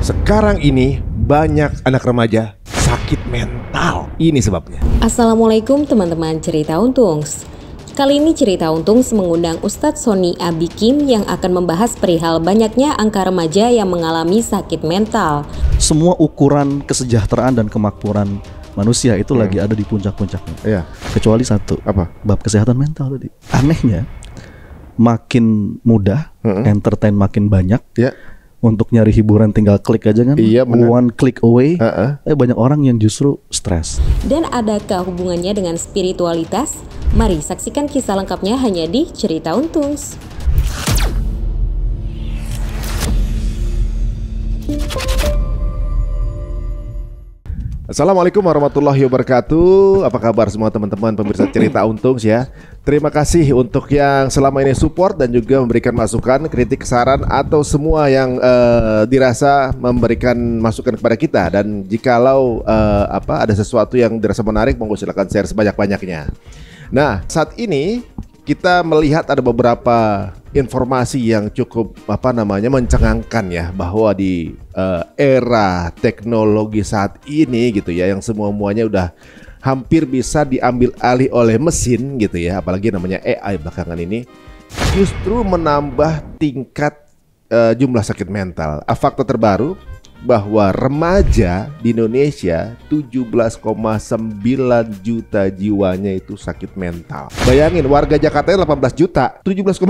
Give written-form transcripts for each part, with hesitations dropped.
Sekarang ini banyak anak remaja sakit mental. Ini sebabnya. Assalamualaikum teman-teman Cerita Untungs. Kali ini Cerita Untungs mengundang Ustadz Sony Abikim yang akan membahas perihal banyaknya angka remaja yang mengalami sakit mental. Semua ukuran kesejahteraan dan kemakmuran manusia itu lagi ada di puncak-puncaknya. Iya. Kecuali satu. Apa? Bab kesehatan mental tadi. Anehnya, makin mudah, entertain makin banyak. Ya. Untuk nyari hiburan tinggal klik aja kan. Iya, bener. One click away. Banyak orang yang justru stres. Dan adakah hubungannya dengan spiritualitas? Mari saksikan kisah lengkapnya hanya di Cerita Untungs. Assalamualaikum warahmatullahi wabarakatuh. Apa kabar semua teman-teman pemirsa Cerita Untungs ya. Terima kasih untuk yang selama ini support dan juga memberikan masukan, kritik, saran atau semua yang dirasa memberikan masukan kepada kita. Dan jikalau ada sesuatu yang dirasa menarik, monggo silakan share sebanyak-banyaknya. Nah, saat ini kita melihat ada beberapa informasi yang cukup mencengangkan ya, bahwa di era teknologi saat ini gitu ya, yang semuanya udah hampir bisa diambil alih oleh mesin gitu ya, apalagi namanya AI belakangan ini, justru menambah tingkat jumlah sakit mental. Fakta terbaru bahwa remaja di Indonesia 17,9 juta jiwanya itu sakit mental. Bayangin, warga Jakarta 18 juta, 17,9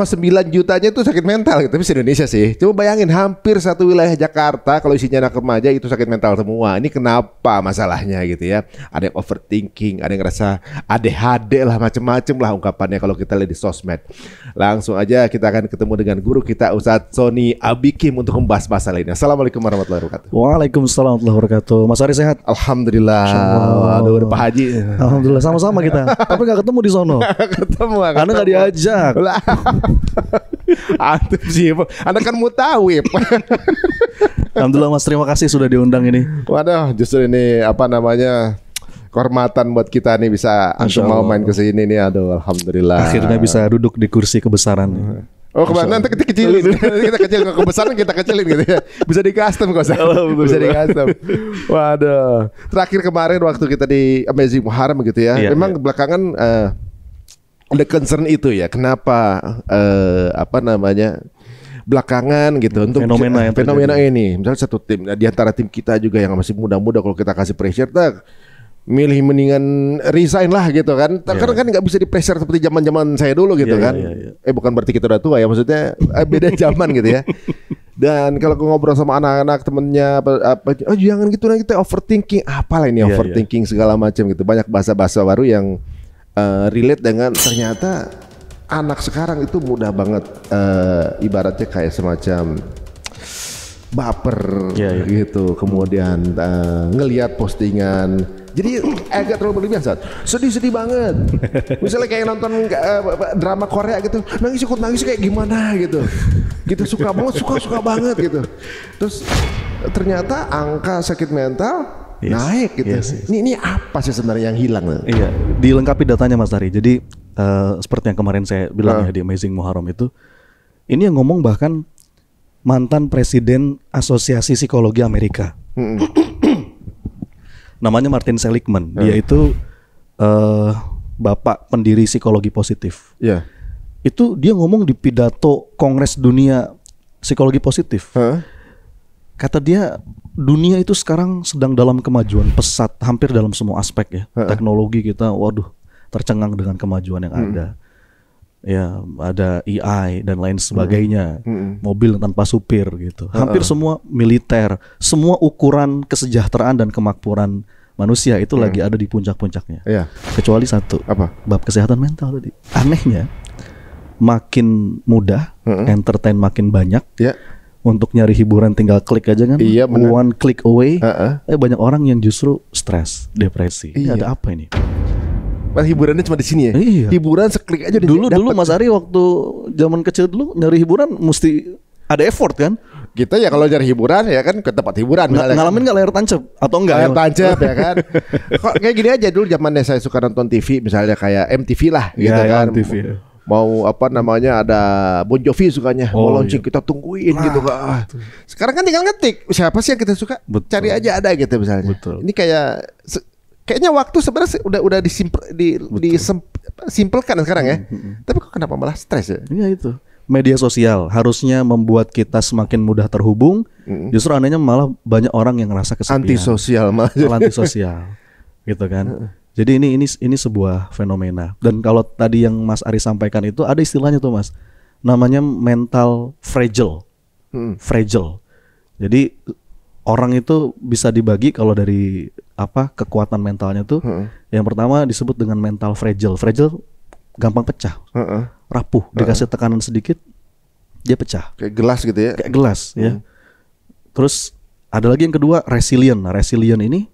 jutanya itu sakit mental gitu. Tapi se-Indonesia sih. Coba bayangin, hampir satu wilayah Jakarta kalau isinya anak remaja itu sakit mental semua. Ini kenapa masalahnya gitu ya? Ada yang overthinking, ada yang ngerasa ADHD lah, macem-macem lah ungkapannya kalau kita lihat di sosmed. Langsung aja kita akan ketemu dengan guru kita Ustadz Sony Abikim untuk membahas masalah ini. Assalamualaikum warahmatullahi wabarakatuh. Waalaikumsalam warahmatullahi wabarakatuh. Mas Ari sehat? Alhamdulillah. Aduh, Pak Haji. Alhamdulillah, sama-sama kita. Tapi gak ketemu di sono. Ketemu. Karena gak diajak. Antum sih, Anda kan mutawib. Alhamdulillah Mas, terima kasih sudah diundang ini. Waduh, justru ini kehormatan buat kita nih bisa antum mau main ke sini nih. Aduh, alhamdulillah. Akhirnya bisa duduk di kursi kebesaran. Oh, kemana nanti kita kecilin. Kita kecilin, kebesaran kita kecilin gitu ya. Bisa di custom kok. Bisa di custom. Waduh. Terakhir kemarin waktu kita di Amazing Muharram gitu ya. Memang belakangan ada concern itu ya. Kenapa belakangan gitu untuk fenomena ini. Misalnya satu tim di antara tim kita juga yang masih muda-muda, kalau kita kasih pressure mendingan resign lah gitu kan. Karena kan nggak bisa di pressure seperti zaman saya dulu gitu kan. Bukan berarti kita udah tua ya, maksudnya beda zaman gitu ya. Dan kalau ngobrol sama anak-anak temennya jangan gitu, nanti kita overthinking, apalah ini overthinking segala macam gitu. Banyak bahasa-bahasa baru yang relate dengan ternyata anak sekarang itu mudah banget ibaratnya kayak semacam baper gitu. Kemudian ngelihat postingan, jadi agak terlalu berlebihan saat sedih banget. Misalnya kayak nonton drama Korea gitu, nangis kayak gimana gitu suka banget gitu. Terus ternyata angka sakit mental naik gitu. Ini apa sih sebenarnya yang hilang? Iya, dilengkapi datanya Mas Dari. Jadi seperti yang kemarin saya bilang ya di Amazing Muharram itu, ini yang ngomong bahkan mantan presiden Asosiasi Psikologi Amerika. Namanya Martin Seligman. Dia itu bapak pendiri psikologi positif. Itu dia ngomong di pidato Kongres Dunia Psikologi Positif. Kata dia, dunia itu sekarang sedang dalam kemajuan pesat hampir dalam semua aspek ya. Teknologi kita tercengang dengan kemajuan yang ada. Ya, ada AI dan lain sebagainya. Mobil tanpa supir gitu. Hampir semua militer, semua ukuran kesejahteraan dan kemakmuran manusia itu lagi ada di puncak-puncaknya. Kecuali satu. Apa? Bab kesehatan mental tadi. Anehnya, makin mudah, entertain makin banyak. Untuk nyari hiburan tinggal klik aja kan. One click away. Banyak orang yang justru stres, depresi. Ini ada apa ini? Hiburannya cuma di sini ya. Hiburan seklik aja dulu Mas Ari waktu zaman kecil dulu nyari hiburan mesti ada effort kan? Kita ya kalau nyari hiburan ya kan ke tempat hiburan. Ngalamin nggak layar tancap atau enggak? Layar tancap ya kan. Kok kayak gini aja dulu zamannya saya suka nonton TV misalnya kayak MTV lah gitu kan. MTV. Mau apa namanya, ada Bon Jovi sukanya, mau launching kita tungguin gitu kan. Sekarang kan tinggal ngetik siapa sih yang kita suka, cari aja ada gitu misalnya. Ini kayaknya waktu sebenarnya udah disimpelkan sekarang ya. Tapi kok kenapa malah stres ya? Iya itu. Media sosial harusnya membuat kita semakin mudah terhubung. Justru anehnya malah banyak orang yang ngerasa kesepian. Antisosial malah. Antisosial. Gitu kan. Jadi ini sebuah fenomena. Dan kalau tadi yang Mas Ari sampaikan itu ada istilahnya tuh Mas. Namanya mental fragile. Fragile. Jadi orang itu bisa dibagi kalau dari kekuatan mentalnya tuh. Yang pertama disebut dengan mental fragile. Fragile gampang pecah. Rapuh, dikasih tekanan sedikit dia pecah. Kayak gelas gitu ya. Kayak gelas ya. Terus ada lagi yang kedua resilient. Nah, resilient ini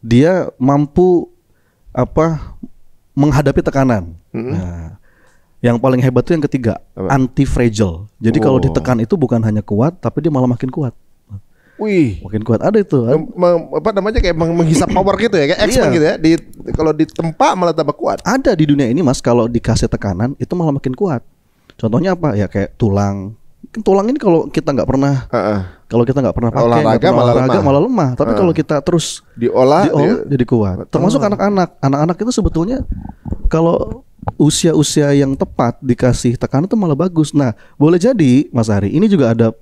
dia mampu menghadapi tekanan. Nah, yang paling hebat itu yang ketiga, anti fragile. Jadi kalau ditekan itu bukan hanya kuat, tapi dia malah makin kuat. Wih, makin kuat. Ada itu. Apa namanya, kayak menghisap power gitu ya, kayak X-Men gitu ya. Kalau ditempa malah tambah kuat. Ada di dunia ini Mas, kalau dikasih tekanan itu malah makin kuat. Contohnya apa? Ya kayak tulang. Tulang ini kalau kita nggak pernah kalau kita nggak pernah pakai olahraga malah lemah. Tapi kalau kita terus diolah jadi kuat. Termasuk anak-anak itu sebetulnya kalau usia-usia yang tepat dikasih tekanan itu malah bagus. Nah, boleh jadi Mas Ari, ini juga ada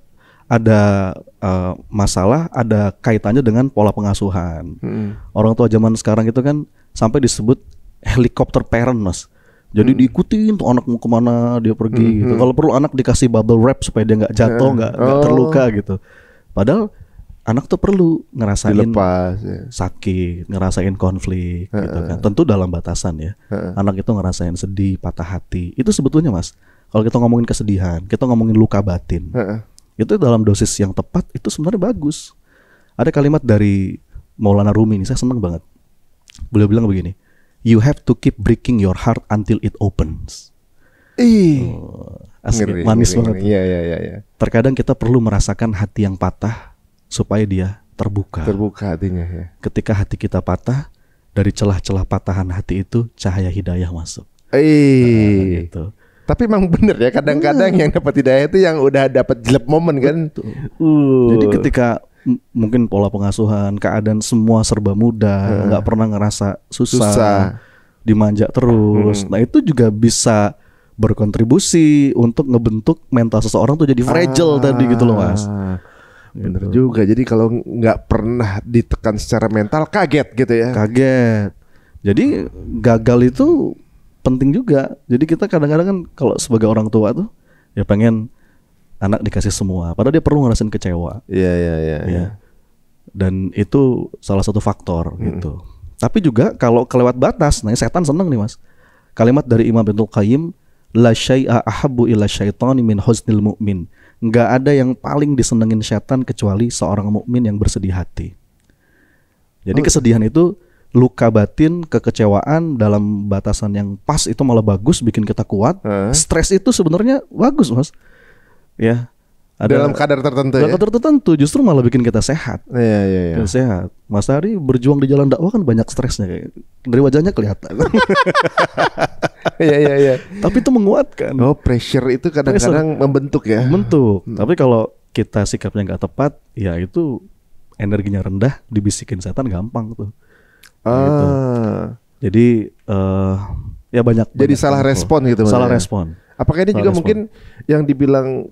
masalah, ada kaitannya dengan pola pengasuhan. Orang tua zaman sekarang itu kan sampai disebut helikopter parent Mas. Jadi diikutin tuh anak mau kemana dia pergi gitu. Kalau perlu anak dikasih bubble wrap supaya dia nggak jatuh, nggak terluka gitu. Padahal anak tuh perlu ngerasain dilepas, sakit, ngerasain konflik gitu kan. Tentu dalam batasan ya. Anak itu ngerasain sedih, patah hati. Itu sebetulnya Mas, kalau kita ngomongin kesedihan, kita ngomongin luka batin. Itu dalam dosis yang tepat itu sebenarnya bagus. Ada kalimat dari Maulana Rumi ini, saya senang banget. Beliau bilang begini, you have to keep breaking your heart until it opens. Asli, manis banget. Iya. Terkadang kita perlu merasakan hati yang patah supaya dia terbuka. Terbuka hatinya ya. Ketika hati kita patah, dari celah-celah patahan hati itu cahaya hidayah masuk. Gitu. Tapi emang bener ya, kadang-kadang yang dapat hidayah itu yang udah dapat jelek momen kan. Jadi ketika mungkin pola pengasuhan, keadaan semua serba mudah, nggak pernah ngerasa susah, dimanja terus. Nah itu juga bisa berkontribusi untuk ngebentuk mental seseorang tuh jadi fragile tadi gitu loh Mas. Bener juga. Jadi kalau nggak pernah ditekan secara mental, kaget gitu ya. Kaget. Jadi gagal itu penting juga. Jadi kita kadang-kadang kan kalau sebagai orang tua tuh ya pengen anak dikasih semua, padahal dia perlu ngerasain kecewa. Iya. Dan itu salah satu faktor gitu. Tapi juga kalau kelewat batas, nah setan seneng nih Mas. Kalimat dari Imam Ibnul Qayyim, la syai'a ahabbu ila syaitani min husnil mu'min. Enggak ada yang paling disenengin setan kecuali seorang mukmin yang bersedih hati. Jadi kesedihan itu luka batin, kekecewaan dalam batasan yang pas itu malah bagus, bikin kita kuat. Stres itu sebenarnya bagus Mas. Ya, ada dalam kadar tertentu. Dalam kadar tertentu justru malah bikin kita sehat. Iya. Sehat. Mas Ari berjuang di jalan dakwah kan banyak stresnya, kayak dari wajahnya kelihatan. Iya. Tapi itu menguatkan. Pressure itu kadang-kadang membentuk ya. Membentuk. Tapi kalau kita sikapnya nggak tepat, ya itu energinya rendah, dibisikin setan gampang tuh. Gitu. Jadi ya banyak. Jadi salah respon gitu. Salah respon. Apakah ini juga mungkin yang dibilang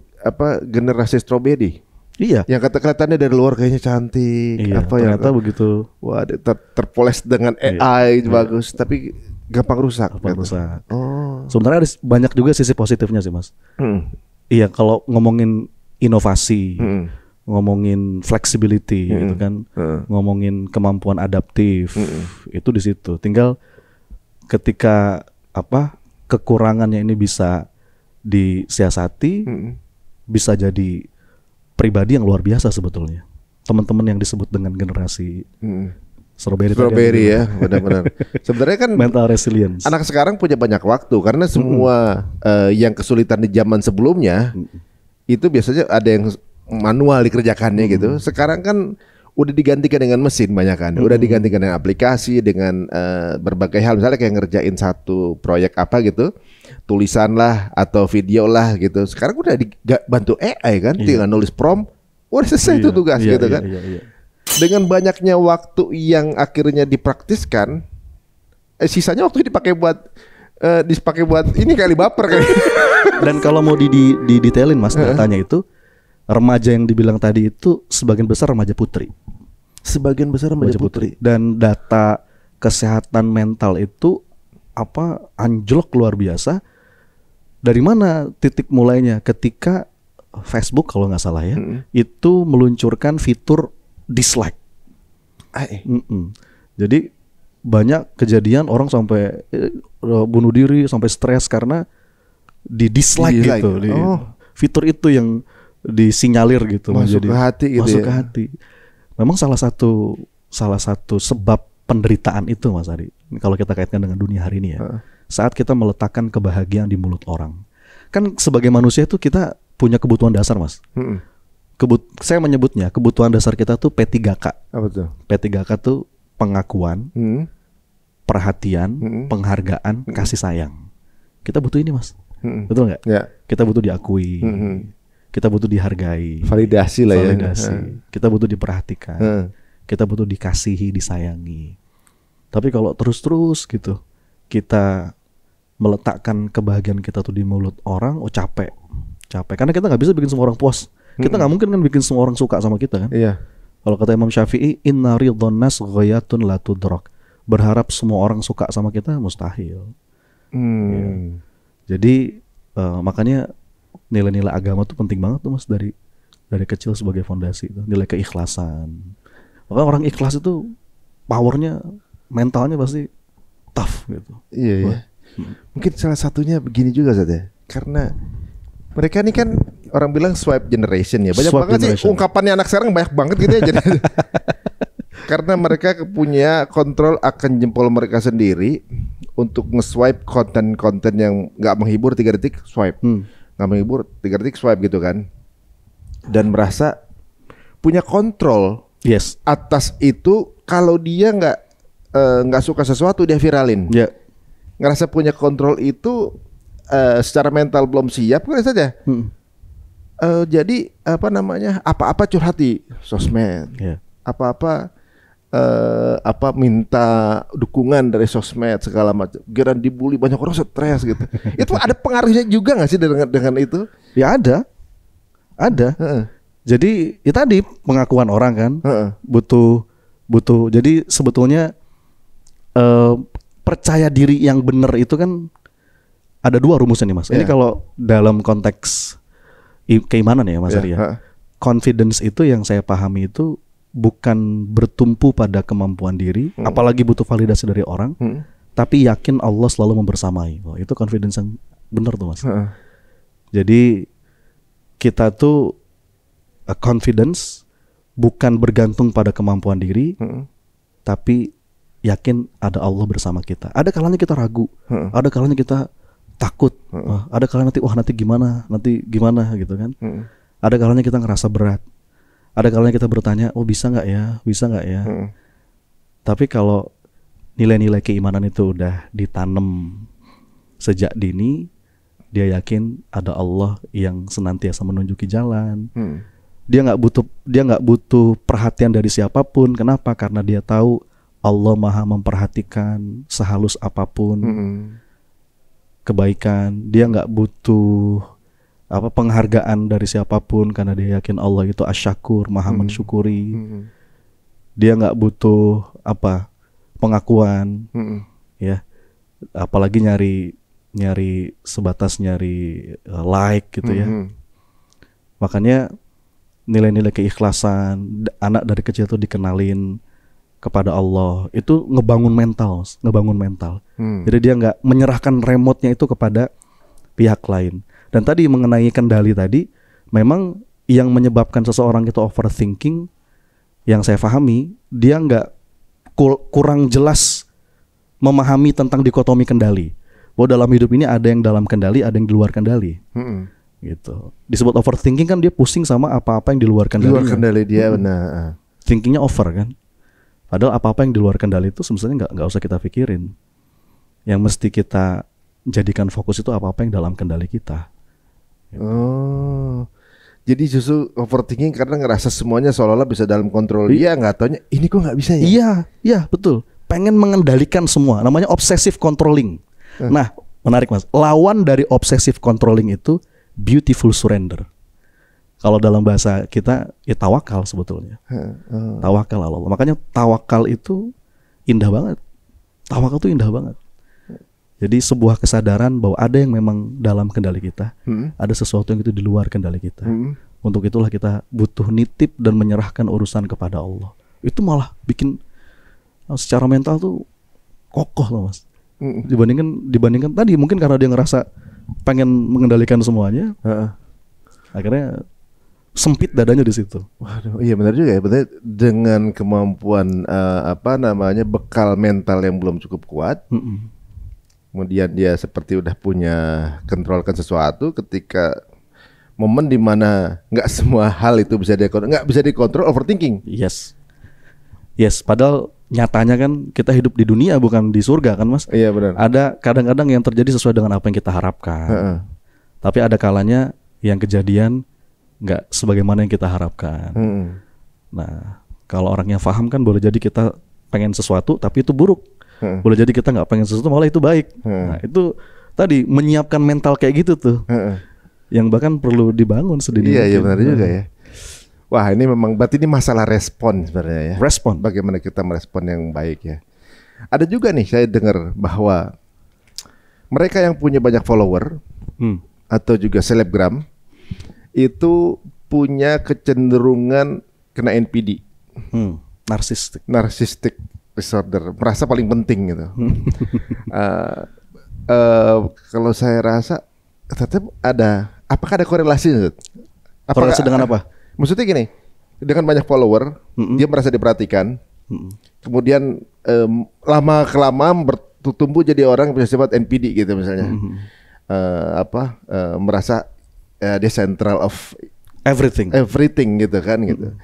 generasi stroberi? Iya. Yang kelihatannya dari luar kayaknya cantik. Iya, ternyata begitu. Wah, terpoles dengan AI bagus, tapi gampang rusak. Rusak. Sebenarnya ada banyak juga sisi positifnya sih Mas. Iya, kalau ngomongin inovasi, ngomongin flexibility gitu kan, ngomongin kemampuan adaptif, itu di situ. Tinggal ketika kekurangannya ini bisa disiasati, bisa jadi pribadi yang luar biasa sebetulnya. Teman-teman yang disebut dengan generasi Strawberry ya, benar-benar. Sebenarnya kan mental resilience. Anak sekarang punya banyak waktu karena semua yang kesulitan di zaman sebelumnya itu biasanya ada yang manual dikerjakannya gitu. Sekarang kan udah digantikan dengan mesin banyak kan, udah digantikan dengan aplikasi, dengan berbagai hal, misalnya kayak ngerjain satu proyek apa gitu, tulisan lah atau video lah gitu. Sekarang udah dibantu AI kan, tinggal nulis prompt, udah selesai itu tugas gitu kan. Dengan banyaknya waktu yang akhirnya dipraktiskan, sisanya waktu dipakai buat ini kali baper kali. Dan kalau mau didetailin Mas, datanya itu remaja yang dibilang tadi itu sebagian besar remaja putri. Sebagian besar remaja putri. Dan data kesehatan mental itu anjlok luar biasa. Dari mana titik mulainya? Ketika Facebook kalau nggak salah ya, itu meluncurkan fitur dislike. Jadi banyak kejadian orang sampai bunuh diri, sampai stres karena di dislike gitu. Fitur itu yang disinyalir gitu, masuk ke hati gitu. Masuk ke hati. Memang salah satu sebab penderitaan itu Mas Ari. Kalau kita kaitkan dengan dunia hari ini ya. Saat kita meletakkan kebahagiaan di mulut orang. Kan sebagai manusia itu kita punya kebutuhan dasar Mas. Saya menyebutnya kebutuhan dasar kita tuh P3K. Apa tuh? P3K tuh pengakuan, perhatian, penghargaan, kasih sayang. Kita butuh ini Mas. Betul nggak? Ya. Kita butuh diakui. Kita butuh dihargai, validasi lah ya. Kita butuh diperhatikan, kita butuh dikasihi, disayangi. Tapi kalau terus gitu kita meletakkan kebahagiaan kita tuh di mulut orang, capek. Karena kita nggak bisa bikin semua orang puas. Kita nggak mungkin kan bikin semua orang suka sama kita kan. Iya. Kalau kata Imam Syafi'i, inna ridhon nas ghayatun la tudrak. Berharap semua orang suka sama kita mustahil. Ya. Jadi makanya nilai-nilai agama tuh penting banget tuh Mas, dari kecil sebagai fondasi itu. Nilai keikhlasan. Makanya orang ikhlas itu powernya, mentalnya pasti tough gitu. Iya. Mungkin salah satunya begini juga Zat ya. Karena mereka ini kan orang bilang swipe generation ya. Banyak banget sih ungkapannya anak sekarang, banyak banget gitu ya. Karena mereka punya kontrol akan jempol mereka sendiri untuk nge-swipe konten-konten yang nggak menghibur 3 detik swipe. Nggak menghibur 3 detik swipe gitu kan, dan merasa punya kontrol atas itu. Kalau dia nggak suka sesuatu dia viralin, ngerasa punya kontrol itu, secara mental belum siap kan saja. Jadi apa-apa curhat di sosmed, minta dukungan dari sosmed segala macam. Geran dibully, banyak orang stres gitu. Itu ada pengaruhnya juga nggak sih dengan itu? Ya ada. Jadi ya tadi pengakuan orang kan butuh. Jadi sebetulnya percaya diri yang benar itu kan ada 2 rumusnya nih Mas. Ini kalau dalam konteks keimanan ya Mas Ari ya. Confidence itu yang saya pahami itu bukan bertumpu pada kemampuan diri, apalagi butuh validasi dari orang, tapi yakin Allah selalu membersamai. Itu confidence yang benar tuh Mas. Jadi kita tuh confidence bukan bergantung pada kemampuan diri, tapi yakin ada Allah bersama kita. Ada kalanya kita ragu, ada kalanya kita takut, ada kalanya nanti gimana gitu kan. Ada kalanya kita ngerasa berat. Ada kalanya kita bertanya, bisa nggak ya? Tapi kalau nilai-nilai keimanan itu udah ditanam sejak dini, dia yakin ada Allah yang senantiasa menunjuki jalan. Dia nggak butuh perhatian dari siapapun. Kenapa? Karena dia tahu Allah Maha memperhatikan sehalus apapun kebaikan. Dia nggak butuh penghargaan dari siapapun karena dia yakin Allah itu asyakur, Maha mensyukuri. Dia nggak butuh pengakuan, ya. Apalagi nyari sebatas nyari like gitu ya. Makanya nilai-nilai keikhlasan, anak dari kecil tuh dikenalin kepada Allah, itu ngebangun mental. Jadi dia nggak menyerahkan remote-nya itu kepada pihak lain. Dan tadi mengenai kendali tadi, memang yang menyebabkan seseorang itu overthinking, yang saya pahami, dia nggak kurang jelas memahami tentang dikotomi kendali. Bahwa dalam hidup ini ada yang dalam kendali, ada yang di luar kendali. Gitu. Disebut overthinking kan dia pusing sama apa-apa yang di luar kendali. Di luar kendali dia, benar. thinkingnya over kan. Padahal apa-apa yang di luar kendali itu sebenarnya nggak usah kita pikirin. Yang mesti kita jadikan fokus itu apa-apa yang dalam kendali kita. Oh, jadi justru overthinking karena ngerasa semuanya seolah-olah bisa dalam kontrol dia, nggak taunya ini kok nggak bisa ya? Iya betul. Pengen mengendalikan semua, namanya obsessive controlling. Nah, menarik Mas. Lawan dari obsessive controlling itu beautiful surrender. Kalau dalam bahasa kita ya tawakal sebetulnya. Tawakal Allah. Makanya tawakal itu indah banget. Tawakal itu indah banget. Jadi sebuah kesadaran bahwa ada yang memang dalam kendali kita, ada sesuatu yang itu di luar kendali kita. Untuk itulah kita butuh nitip dan menyerahkan urusan kepada Allah. Itu malah bikin secara mental tuh kokoh loh Mas. Dibandingkan tadi mungkin karena dia ngerasa pengen mengendalikan semuanya, akhirnya sempit dadanya di situ. Waduh, iya benar juga ya. Benar, dengan kemampuan bekal mental yang belum cukup kuat. Kemudian dia seperti udah punya kontrolkan sesuatu, ketika momen dimana nggak semua hal itu bisa dikontrol, overthinking. Yes. Padahal nyatanya kan kita hidup di dunia bukan di surga kan Mas. Iya benar. Ada kadang-kadang yang terjadi sesuai dengan apa yang kita harapkan. Tapi ada kalanya yang kejadian nggak sebagaimana yang kita harapkan. Nah, kalau orangnya paham kan boleh jadi kita pengen sesuatu tapi itu buruk. Boleh jadi kita nggak pengen sesuatu malah itu baik. Nah itu tadi menyiapkan mental kayak gitu tuh, yang bahkan perlu dibangun sedini mungkin. Iya benar juga ya. Wah ini memang berarti ini masalah respon sebenarnya ya. Respon. Bagaimana kita merespon yang baik ya. Ada juga nih saya dengar bahwa mereka yang punya banyak follower atau juga selebgram itu punya kecenderungan kena NPD. Narcissistic disorder, merasa paling penting gitu. Kalau saya rasa tetap ada. Apakah ada korelasi? Korelasi dengan apa? Maksudnya gini, dengan banyak follower, dia merasa diperhatikan. Kemudian lama kelamaan bertumbuh jadi orang yang punya sifat NPD gitu misalnya. Merasa dia central of everything gitu kan gitu.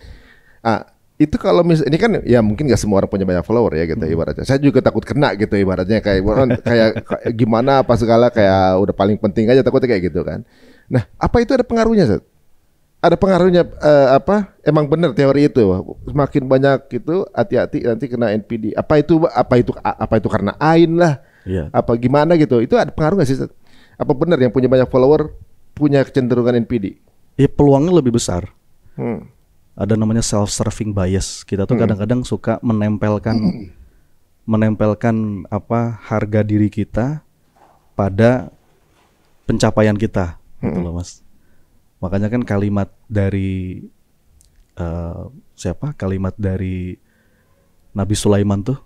Itu kalau ini kan ya mungkin nggak semua orang punya banyak follower ya gitu ibaratnya. Saya juga takut kena gitu ibaratnya kayak gimana apa segala kayak udah paling penting aja takutnya kayak gitu kan. Nah apa itu ada pengaruhnya Zat? Ada pengaruhnya emang benar teori itu semakin banyak itu hati-hati nanti kena NPD. Apa itu karena ain lah? Apa gimana gitu? Itu ada pengaruh nggak sih Zat? Apa benar yang punya banyak follower punya kecenderungan NPD? Ya peluangnya lebih besar. Ada namanya self-serving bias. Kita tuh kadang-kadang suka menempelkan harga diri kita pada pencapaian kita, gitu loh Mas. Makanya kan kalimat dari kalimat dari Nabi Sulaiman tuh,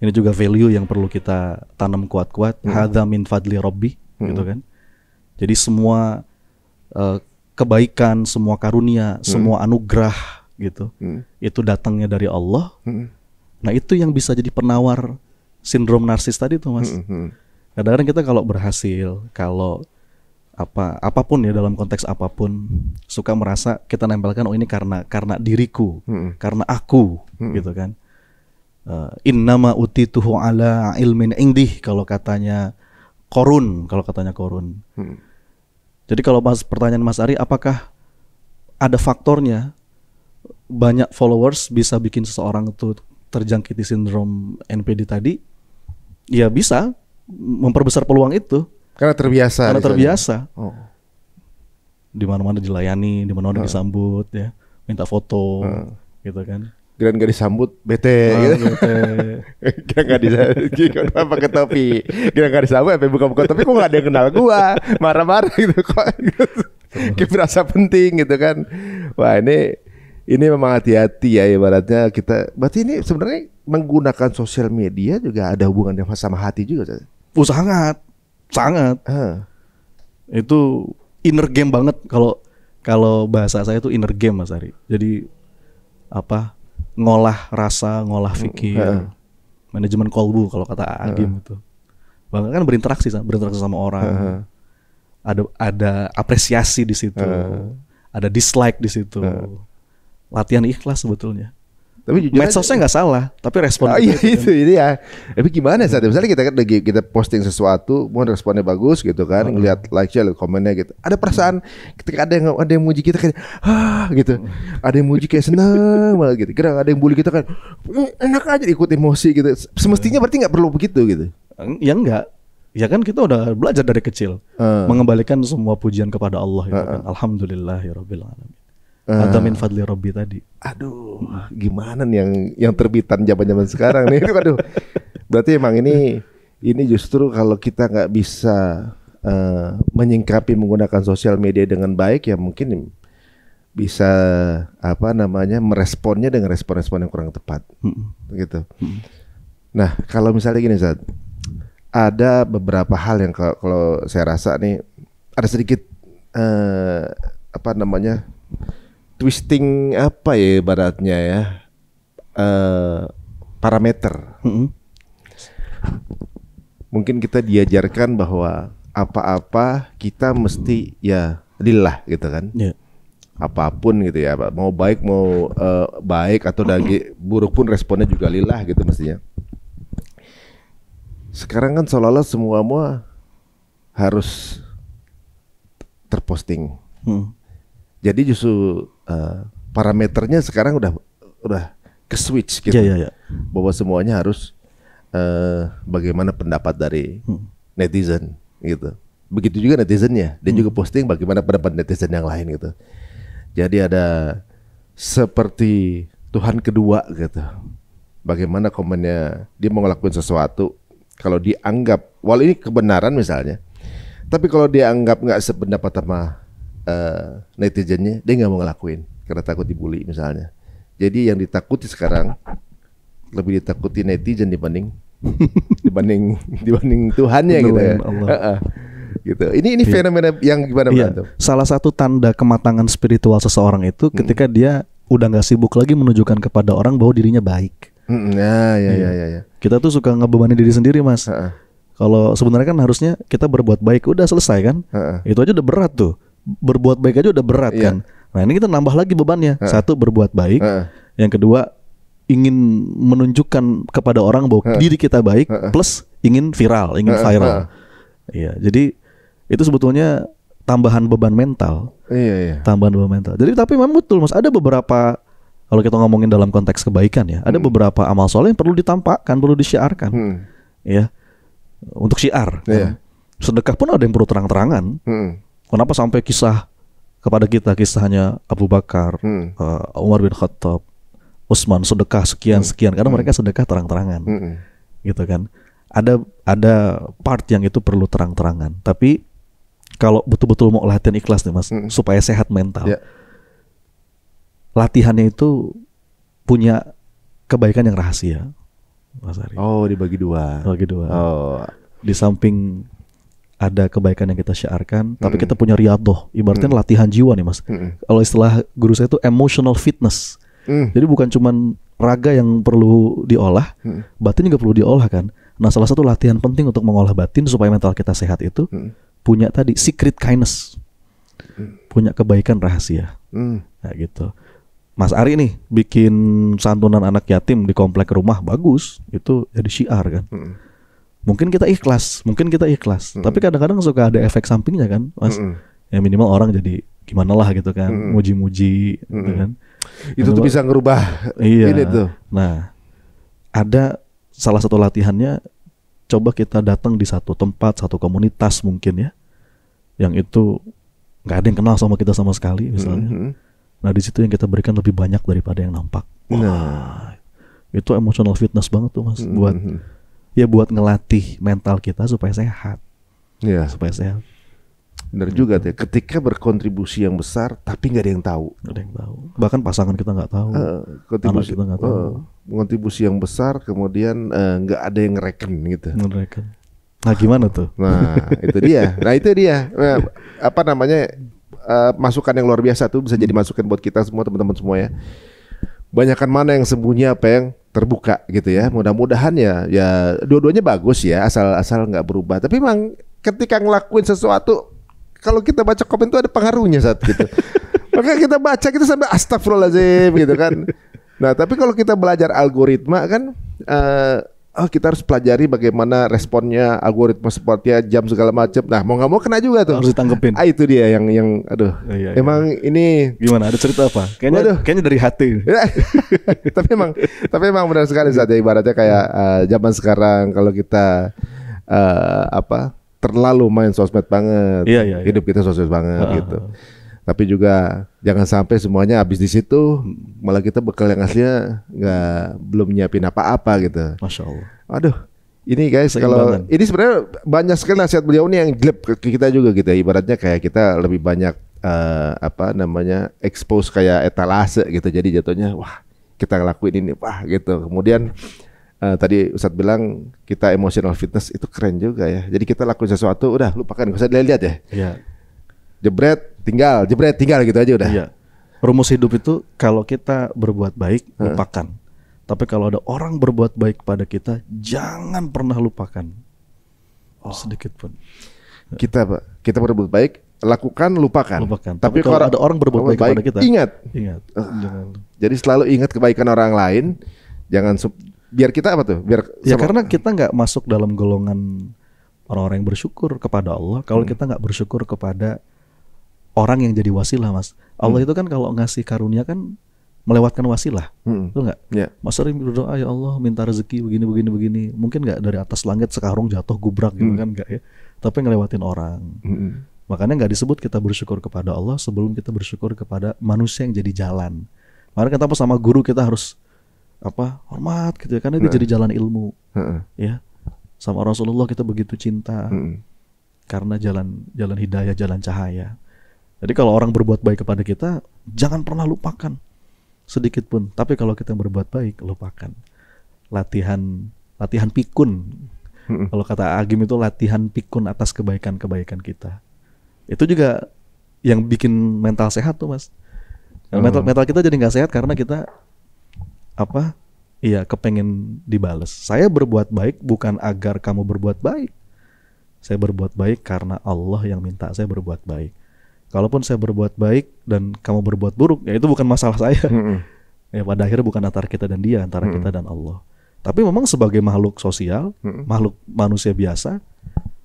ini juga value yang perlu kita tanam kuat-kuat. Hadza min fadli Rabbi, gitu kan. Jadi semua kebaikan, semua karunia, semua anugerah gitu, itu datangnya dari Allah. Nah itu yang bisa jadi penawar sindrom narsis tadi tuh Mas. Kadang-kadang kita kalau berhasil, kalau apapun ya dalam konteks apapun, suka merasa kita nempelkan ini karena diriku, karena aku, gitu kan. Innama utituhu ala ilmin indih kalau katanya Korun. Jadi kalau pertanyaan Mas Ari, apakah ada faktornya banyak followers bisa bikin seseorang itu terjangkiti sindrom NPD tadi? Ya bisa, memperbesar peluang itu. Karena terbiasa. Di mana-mana dilayani, di mana-mana disambut, ya, minta foto, gitu kan. Kira nggak disambut, bete. Kira nggak disambut, pakai topi. Kira nggak disambut, sampai buka-buka topi, kok nggak ada yang kenal gua, marah-marah gitu kok. Kayak berasa penting gitu kan. Wah ini memang hati-hati ya ibaratnya kita. Berarti ini sebenarnya menggunakan sosial media juga ada hubungannya sama hati juga. Sangat. Itu inner game banget kalau bahasa saya itu inner game Mas Ari. Jadi ngolah rasa, ngolah fikir, manajemen kolbu kalau kata Agim itu. Bahkan kan berinteraksi sama orang. Ada apresiasi di situ. Ada dislike di situ. Latihan ikhlas sebetulnya. Tapi jujur medsosnya nggak salah, tapi respon iya itu ya. Tapi gimana saat misalnya kita posting sesuatu, mau responnya bagus gitu kan, ngeliat like-nya, lihat komennya gitu. Ada perasaan ketika ada yang muji kita kayak gitu. Ada yang muji kayak senang malah gitu. Kira ada yang bully kita kan enak aja ikut emosi gitu. Semestinya berarti nggak perlu begitu gitu. Ya enggak. Ya kan kita udah belajar dari kecil mengembalikan semua pujian kepada Allah gitu kan. Alhamdulillahirabbil alamin. Ada min fadli Rabbi tadi. Aduh, gimana nih yang terbitan zaman sekarang nih? Aduh, berarti emang ini justru kalau kita nggak bisa menyingkapi menggunakan sosial media dengan baik, ya mungkin bisa meresponnya dengan respon-respon yang kurang tepat, gitu. Nah, kalau misalnya gini Zat, ada beberapa hal yang kalau saya rasa nih ada sedikit twisting ibaratnya ya, parameter. Mungkin kita diajarkan bahwa apa-apa kita mesti ya lillah gitu kan. Apapun gitu ya, mau baik mau baik atau buruk pun responnya juga lillah gitu mestinya. Sekarang kan seolah-olah semua harus terposting. Jadi justru parameternya sekarang udah ke switch gitu. Bahwa semuanya harus bagaimana pendapat dari netizen gitu. Begitu juga netizennya, dia juga posting bagaimana pendapat netizen yang lain gitu. Jadi ada seperti Tuhan kedua gitu. Bagaimana komennya, dia mau ngelakuin sesuatu, kalau dianggap walau ini kebenaran misalnya, tapi kalau dia anggap nggak sependapat sama netizennya, dia nggak mau ngelakuin karena takut dibully misalnya. Jadi yang ditakuti sekarang lebih ditakuti netizen dibanding Tuhannya gitu ya. Gitu. Ini fenomena yang gimana tuh? Salah satu tanda kematangan spiritual seseorang itu ketika dia udah nggak sibuk lagi menunjukkan kepada orang bahwa dirinya baik. Ya. Kita tuh suka ngebebani diri sendiri, Mas. Kalau sebenarnya kan harusnya kita berbuat baik udah selesai kan? Itu aja udah berat tuh. Berbuat baik aja udah berat kan. Nah ini kita nambah lagi bebannya. Satu, berbuat baik. Yang kedua, ingin menunjukkan kepada orang bahwa diri kita baik. Plus ingin viral. Iya, jadi itu sebetulnya tambahan beban mental. Tambahan beban mental. Jadi tapi memang betul Mas, ada beberapa, kalau kita ngomongin dalam konteks kebaikan ya, ada beberapa amal soleh yang perlu ditampakkan, perlu disiarkan. Ya. Untuk syiar. Sedekah pun ada yang perlu terang-terangan. Kenapa sampai kepada kita kisahnya Abu Bakar, Umar bin Khattab, Utsman sedekah sekian karena mereka sedekah terang-terangan. Gitu kan. Ada part yang itu perlu terang-terangan. Tapi kalau betul-betul mau latihan ikhlas nih Mas, supaya sehat mental. Latihannya itu punya kebaikan yang rahasia, Mas Ari. Oh, dibagi dua. Oh. Di samping ada kebaikan yang kita syiarkan, tapi kita punya riyadhah, ibaratnya latihan jiwa nih Mas. Kalau istilah guru saya itu emotional fitness. Jadi bukan cuman raga yang perlu diolah, batin juga perlu diolah kan. Nah, salah satu latihan penting untuk mengolah batin supaya mental kita sehat itu punya tadi secret kindness, punya kebaikan rahasia. Nah gitu. Mas Ari nih bikin santunan anak yatim di komplek rumah, bagus, itu jadi syiar kan. Mungkin kita ikhlas. Tapi kadang-kadang suka ada efek sampingnya kan, Mas. Ya minimal orang jadi gimana lah gitu kan, muji-muji gitu kan. Itu tuh bisa ngerubah ini tuh. Nah, ada salah satu latihannya, coba kita datang di satu tempat, satu komunitas mungkin ya, yang itu nggak ada yang kenal sama kita sama sekali misalnya. Nah di situ yang kita berikan lebih banyak daripada yang nampak. Itu emotional fitness banget tuh Mas, buat ngelatih mental kita supaya sehat. Supaya sehat. Benar juga tuh. Ketika berkontribusi yang besar, tapi nggak ada yang tahu. Bahkan pasangan kita nggak tahu. Kontribusi kita nggak tahu. Kontribusi yang besar, kemudian nggak ada yang ngereken gitu. Nah gimana tuh? Nah itu dia. Masukan yang luar biasa tuh bisa jadi masukan buat kita semua, teman-teman semua ya. Banyakan mana yang sembunyi, apa yang terbuka gitu ya. Mudah-mudahan ya dua-duanya bagus ya, asal nggak berubah. Tapi memang ketika ngelakuin sesuatu, kalau kita baca komen itu ada pengaruhnya saat gitu. Maka kita baca, kita sampai astagfirullahaladzim gitu kan. Nah, tapi kalau kita belajar algoritma kan, kita harus pelajari bagaimana responnya algoritma seperti jam segala macam. Nah, mau nggak mau kena juga tuh. Harus ditanggepin. Itu dia yang aduh. Iya. Emang ini gimana? Ada cerita apa? Kayaknya dari hati. tapi emang benar sekali saja ibaratnya kayak zaman sekarang kalau kita terlalu main sosmed banget. Iya. Hidup kita sosmed banget gitu. Tapi juga jangan sampai semuanya habis di situ, malah kita bekal yang aslinya belum nyiapin apa-apa gitu. Masya Allah. Aduh, ini guys kalau ini sebenarnya banyak sekali nasihat beliau nih yang gelap ke kita juga gitu. Ibaratnya kayak kita lebih banyak expose kayak etalase gitu. Jadi jatuhnya wah kita ngelakuin ini wah gitu. Kemudian tadi Ustadz bilang kita emotional fitness itu keren juga ya. Jadi kita lakuin sesuatu udah lupakan, gak usah dilihat ya. Iya. Jebret tinggal gitu aja udah. Iya. Rumus hidup itu kalau kita berbuat baik lupakan. Tapi kalau ada orang berbuat baik pada kita, jangan pernah lupakan. Sedikit pun. Kita berbuat baik, lakukan, lupakan. Tapi kalau ada orang berbuat baik kepada kita, ingat. Jangan. Jadi selalu ingat kebaikan orang lain, jangan biar kita apa tuh? Karena kita nggak masuk dalam golongan orang-orang yang bersyukur kepada Allah. Kalau kita nggak bersyukur kepada orang yang jadi wasilah, Mas. Allah itu kan kalau ngasih karunia kan melewatkan wasilah, betul nggak? Yeah. Mas sering berdoa, ya Allah minta rezeki begini. Mungkin nggak dari atas langit sekarung jatuh gubrak gitu kan, nggak ya? Tapi ngelewatin orang. Makanya nggak disebut kita bersyukur kepada Allah sebelum kita bersyukur kepada manusia yang jadi jalan. Makanya kenapa sama guru kita harus hormat gitu ya, karena dia jadi jalan ilmu, ya. Sama Rasulullah kita begitu cinta, karena jalan hidayah, jalan cahaya. Jadi kalau orang berbuat baik kepada kita, jangan pernah lupakan sedikit pun. Tapi kalau kita berbuat baik, lupakan. Latihan pikun. Kalau kata Agim itu latihan pikun atas kebaikan-kebaikan kita. Itu juga yang bikin mental sehat tuh, Mas. Mental kita jadi nggak sehat karena kita kepengen dibales. Saya berbuat baik bukan agar kamu berbuat baik. Saya berbuat baik karena Allah yang minta saya berbuat baik. Kalaupun saya berbuat baik dan kamu berbuat buruk, ya itu bukan masalah saya. Ya pada akhirnya bukan antara kita dan dia, antara kita dan Allah. Tapi memang sebagai makhluk sosial, makhluk manusia biasa,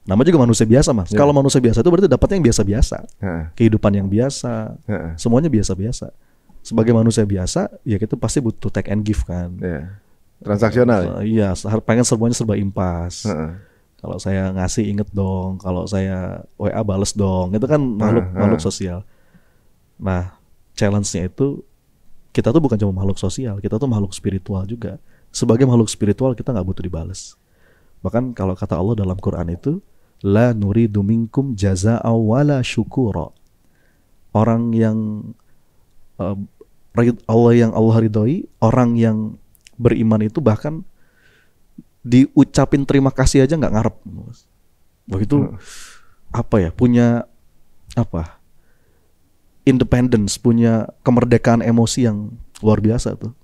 nama juga manusia biasa, Mas. Kalau manusia biasa itu berarti dapatnya yang biasa-biasa, kehidupan yang biasa, semuanya biasa-biasa. Sebagai manusia biasa, ya kita pasti butuh take and give kan. Transaksional. Iya, pengen semuanya serba impas. Kalau saya ngasih inget dong, kalau saya WA bales dong, itu kan makhluk sosial. Nah, challenge-nya itu kita tuh bukan cuma makhluk sosial, kita tuh makhluk spiritual juga. Sebagai makhluk spiritual kita nggak butuh dibales. Bahkan kalau kata Allah dalam Quran itu, la nuridu minkum jazaa'a wala syukura. Orang yang Allah ridhoi, orang yang beriman itu bahkan diucapin terima kasih aja nggak ngarep. Begitu punya independence, punya kemerdekaan emosi yang luar biasa tuh.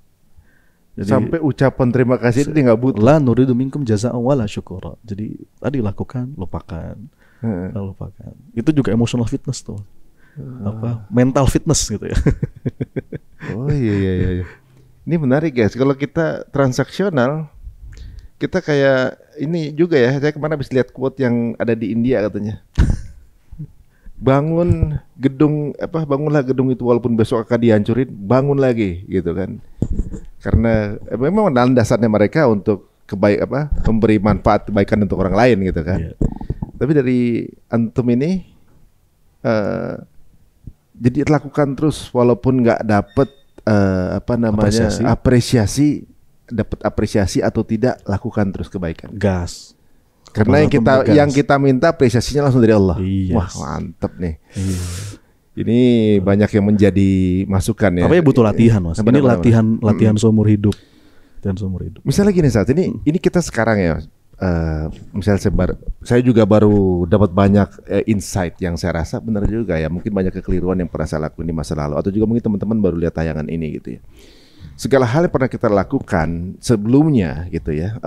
Jadi, sampai ucapan terima kasih itu nggak butuh. La nuridu minkum jazaa'an wala syukura. Jadi tadi lakukan, lupakan. Itu juga emotional fitness tuh. Mental fitness gitu ya. Oh iya. Ini menarik guys. Kalau kita transaksional, kita kayak ini juga ya. Saya kemarin habis lihat quote yang ada di India katanya. Bangunlah gedung itu walaupun besok akan dihancurin, bangun lagi gitu kan. Karena memang landasannya mereka untuk memberi manfaat kebaikan untuk orang lain gitu kan. Yeah. Tapi dari antum ini jadi lakukan terus walaupun nggak dapet apresiasi, dapat apresiasi atau tidak, lakukan terus kebaikan. Gas. Karena yang kita minta apresiasinya langsung dari Allah. Yes. Wah, mantep nih. Ini banyak yang menjadi masukan ya. Tapi butuh latihan, Mas. Ini latihan seumur hidup. Misalnya gini saat ini kita sekarang ya. Misalnya saya juga baru dapat banyak insight yang saya rasa benar juga ya. Mungkin banyak kekeliruan yang pernah saya lakukan di masa lalu, atau juga mungkin teman-teman baru lihat tayangan ini gitu ya. Segala hal yang pernah kita lakukan sebelumnya gitu ya,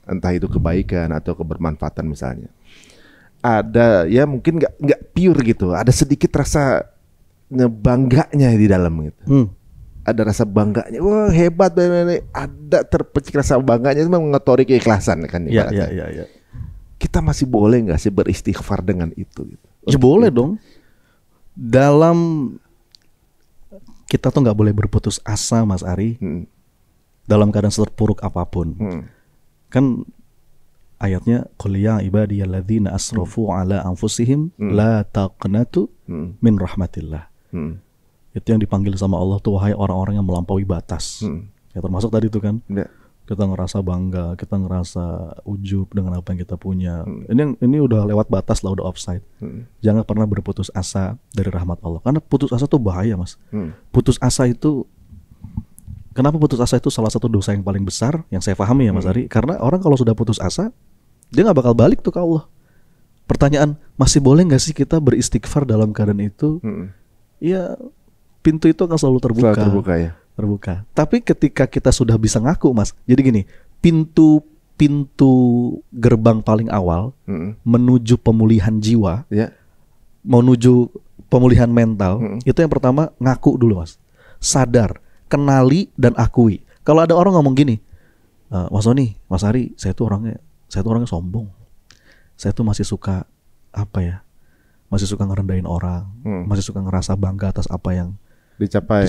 entah itu kebaikan atau kebermanfaatan misalnya, ada ya mungkin nggak pure gitu, ada sedikit rasa ngebangganya di dalam gitu. ada rasa bangganya. Wah hebat, ada terpecik rasa bangganya, itu mengotori keikhlasan kan. Iya. Kita masih boleh nggak sih beristighfar dengan itu? Gitu? Ya boleh dong. Dalam kita tuh nggak boleh berputus asa, Mas Ari. Dalam keadaan terpuruk apapun. Kan ayatnya qul ya ibadiyalladzina asrafu ala anfusihim la taqnatu min rahmatillah. Itu yang dipanggil sama Allah tuh, wahai orang-orang yang melampaui batas. Ya termasuk tadi itu kan. Kita ngerasa bangga, kita ngerasa ujub dengan apa yang kita punya. Ini udah lewat batas lah, udah offside. Jangan pernah berputus asa dari rahmat Allah. Karena putus asa tuh bahaya, Mas. Putus asa itu, kenapa putus asa itu salah satu dosa yang paling besar yang saya pahami ya Mas Ari? Karena orang kalau sudah putus asa, dia nggak bakal balik tuh ke Allah. Pertanyaan, masih boleh nggak sih kita beristighfar dalam keadaan itu? Ya pintu itu akan selalu terbuka. Selalu terbuka ya. Terbuka. Tapi ketika kita sudah bisa ngaku, Mas. Jadi gini, pintu gerbang paling awal menuju pemulihan jiwa, menuju pemulihan mental, itu yang pertama ngaku dulu, Mas. Sadar, kenali dan akui. Kalau ada orang ngomong gini, Mas Sony, Mas Ari, saya tuh orangnya sombong. Saya tuh masih suka masih suka ngerendahin orang, masih suka ngerasa bangga atas apa yang dicapai.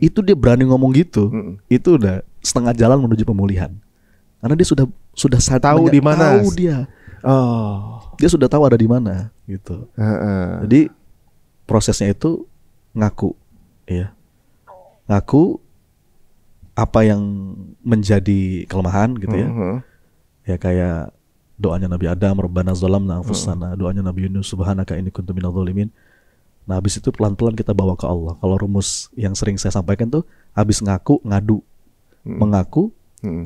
Itu dia berani ngomong gitu. Itu udah setengah jalan menuju pemulihan. Karena dia sudah tahu di mana. Tahu dia. Dia sudah tahu ada di mana gitu. Jadi prosesnya itu ngaku, ya. Ngaku apa yang menjadi kelemahan gitu ya. Ya kayak doanya Nabi Adam, Rabbana zalamna anfusana, doanya Nabi Yunus, subhanaka inni kuntu minadz zalimin. Nah habis itu pelan-pelan kita bawa ke Allah. Kalau rumus yang sering saya sampaikan tuh, habis ngaku, ngadu. Mengaku,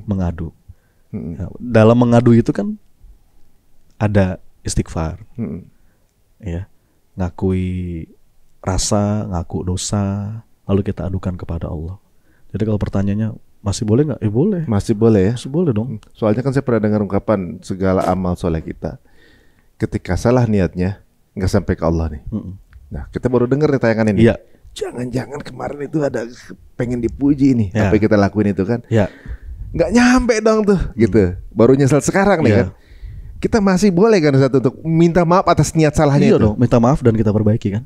mengadu. Nah, dalam mengadu itu kan ada istighfar. Ya, ngakui rasa, ngaku dosa, lalu kita adukan kepada Allah. Jadi kalau pertanyaannya, masih boleh nggak? Boleh. Masih boleh ya? Masih boleh dong. Soalnya kan saya pernah dengar ungkapan, segala amal soleh kita, ketika salah niatnya, nggak sampai ke Allah nih. Nah, kita baru dengar nih tayangan ini. Iya. Jangan-jangan kemarin itu ada pengen dipuji nih, apa yang kita lakuin itu kan? Iya. Nggak nyampe dong tuh, gitu. Baru nyesel sekarang nih kan? Kita masih boleh kan satu untuk minta maaf atas niat salahnya itu? Iya dong, minta maaf dan kita perbaiki kan?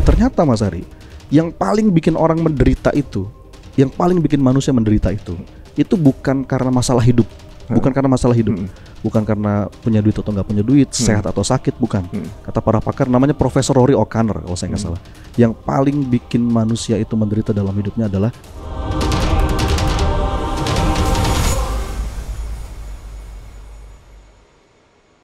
Ternyata Mas Ari, yang paling bikin orang menderita itu, yang paling bikin manusia menderita itu bukan karena masalah hidup. Bukan karena masalah hidup, bukan karena punya duit atau nggak punya duit, sehat atau sakit, bukan. Kata para pakar, namanya Profesor Rory O'Connor kalau saya nggak salah. Yang paling bikin manusia itu menderita dalam hidupnya adalah